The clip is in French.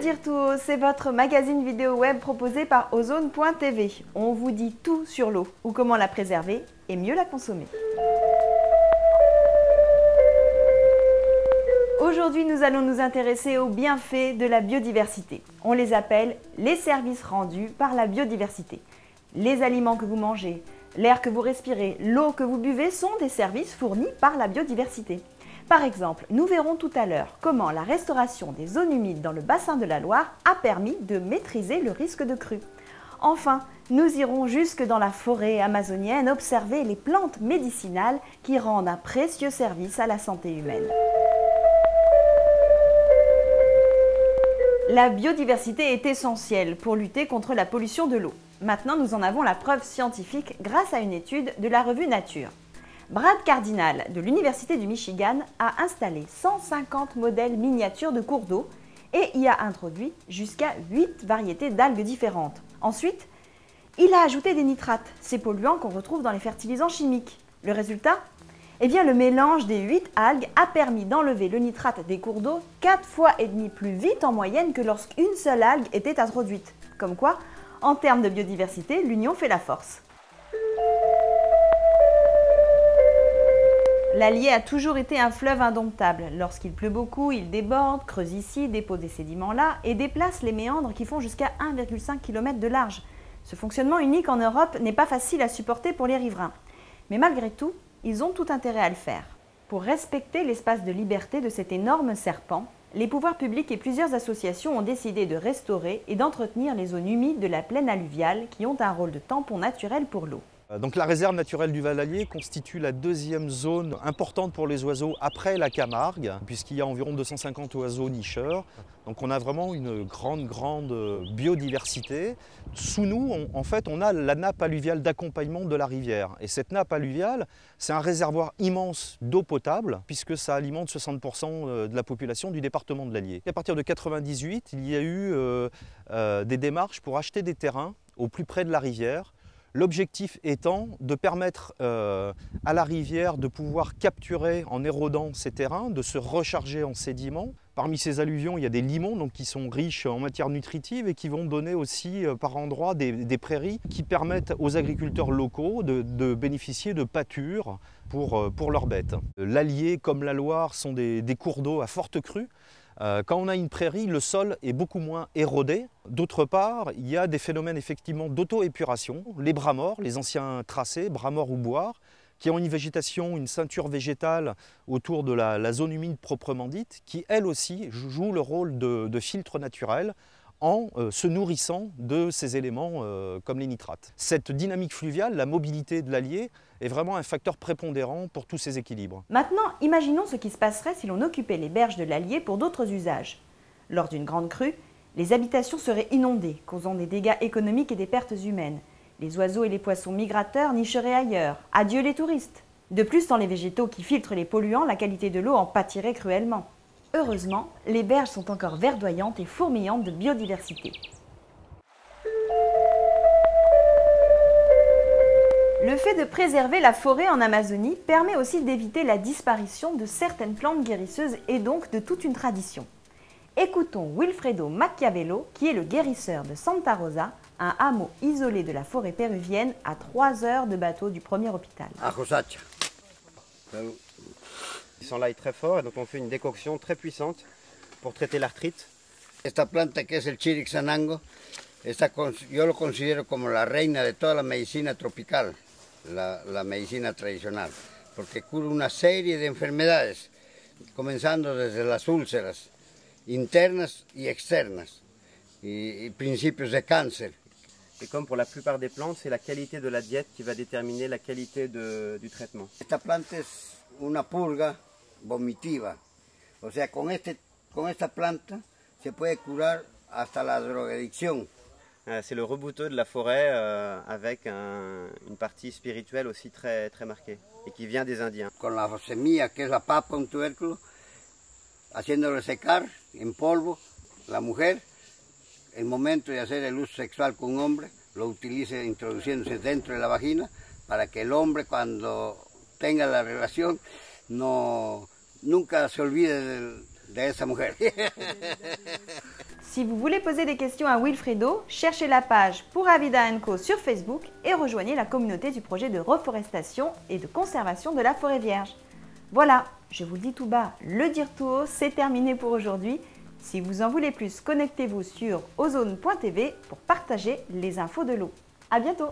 Loisirs Tout, c'est votre magazine vidéo web proposé par Ozone.tv. On vous dit tout sur l'eau, ou comment la préserver et mieux la consommer. Aujourd'hui, nous allons nous intéresser aux bienfaits de la biodiversité. On les appelle les services rendus par la biodiversité. Les aliments que vous mangez, l'air que vous respirez, l'eau que vous buvez sont des services fournis par la biodiversité. Par exemple, nous verrons tout à l'heure comment la restauration des zones humides dans le bassin de la Loire a permis de maîtriser le risque de crue. Enfin, nous irons jusque dans la forêt amazonienne observer les plantes médicinales qui rendent un précieux service à la santé humaine. La biodiversité est essentielle pour lutter contre la pollution de l'eau. Maintenant, nous en avons la preuve scientifique grâce à une étude de la revue Nature. Brad Cardinal de l'Université du Michigan a installé 150 modèles miniatures de cours d'eau et y a introduit jusqu'à 8 variétés d'algues différentes. Ensuite, il a ajouté des nitrates, ces polluants qu'on retrouve dans les fertilisants chimiques. Le résultat ? Eh bien, le mélange des 8 algues a permis d'enlever le nitrate des cours d'eau 4,5 fois plus vite en moyenne que lorsqu'une seule algue était introduite. Comme quoi, en termes de biodiversité, l'union fait la force. L'Allier a toujours été un fleuve indomptable. Lorsqu'il pleut beaucoup, il déborde, creuse ici, dépose des sédiments là et déplace les méandres qui font jusqu'à 1,5 km de large. Ce fonctionnement unique en Europe n'est pas facile à supporter pour les riverains. Mais malgré tout, ils ont tout intérêt à le faire. Pour respecter l'espace de liberté de cet énorme serpent, les pouvoirs publics et plusieurs associations ont décidé de restaurer et d'entretenir les zones humides de la plaine alluviale qui ont un rôle de tampon naturel pour l'eau. Donc la réserve naturelle du Val-Allier constitue la deuxième zone importante pour les oiseaux après la Camargue, puisqu'il y a environ 250 oiseaux nicheurs. Donc on a vraiment une grande biodiversité. Sous nous, en fait, on a la nappe alluviale d'accompagnement de la rivière. Et cette nappe alluviale, c'est un réservoir immense d'eau potable, puisque ça alimente 60% de la population du département de l'Allier. À partir de 1998, il y a eu des démarches pour acheter des terrains au plus près de la rivière. L'objectif étant de permettre à la rivière de pouvoir capturer en érodant ces terrains, de se recharger en sédiments. Parmi ces alluvions, il y a des limons donc, qui sont riches en matière nutritive et qui vont donner aussi par endroits des prairies qui permettent aux agriculteurs locaux de bénéficier de pâture pour leurs bêtes. L'Allier comme la Loire sont des cours d'eau à forte crue. Quand on a une prairie, le sol est beaucoup moins érodé. D'autre part, il y a des phénomènes effectivement d'auto-épuration. Les bras morts, les anciens tracés, bras morts ou boires, qui ont une végétation, une ceinture végétale autour de la zone humide proprement dite, qui elle aussi joue le rôle de filtre naturel en se nourrissant de ces éléments comme les nitrates. Cette dynamique fluviale, la mobilité de l'Allier, est vraiment un facteur prépondérant pour tous ces équilibres. Maintenant, imaginons ce qui se passerait si l'on occupait les berges de l'Allier pour d'autres usages. Lors d'une grande crue, les habitations seraient inondées, causant des dégâts économiques et des pertes humaines. Les oiseaux et les poissons migrateurs nicheraient ailleurs. Adieu les touristes. De plus, sans les végétaux qui filtrent les polluants, la qualité de l'eau en pâtirait cruellement. Heureusement, les berges sont encore verdoyantes et fourmillantes de biodiversité. Le fait de préserver la forêt en Amazonie permet aussi d'éviter la disparition de certaines plantes guérisseuses et donc de toute une tradition. Écoutons Wilfredo Macchiavello, qui est le guérisseur de Santa Rosa, un hameau isolé de la forêt péruvienne à 3 heures de bateau du premier hôpital. Ils sont là très fort et donc on fait une décoction très puissante pour traiter l'arthrite. Esta planta que es el Chirixanango, yo lo considero como la reina de toda la medicina tropical, la medicina tradicional, porque cura una serie de enfermedades, comenzando desde las úlceras internas y externas, y principios de cáncer. Et comme pour la plupart des plantes, c'est la qualité de la diète qui va déterminer la qualité du traitement. Esta planta es una purga vomitiva, o sea, con esta planta se puede curar hasta la drogadicción. C'est le rebouteux de la forêt avec une partie spirituelle aussi très marquée et qui vient des Indiens. Con la semilla que es la papa, un tubérculo, haciéndolo secar en polvo, la mujer, el momento de hacer el uso sexual con un hombre, lo utilice introduciéndose dentro de la vagina para que el hombre cuando tenga la relación nunca se olvide de esa mujer. Si vous voulez poser des questions à Wilfredo, cherchez la page Pura Vida & Co sur Facebook et rejoignez la communauté du projet de reforestation et de conservation de la forêt vierge. Voilà, je vous le dis tout bas, le dire tout haut, c'est terminé pour aujourd'hui. Si vous en voulez plus, connectez-vous sur ozone.tv pour partager les infos de l'eau. À bientôt!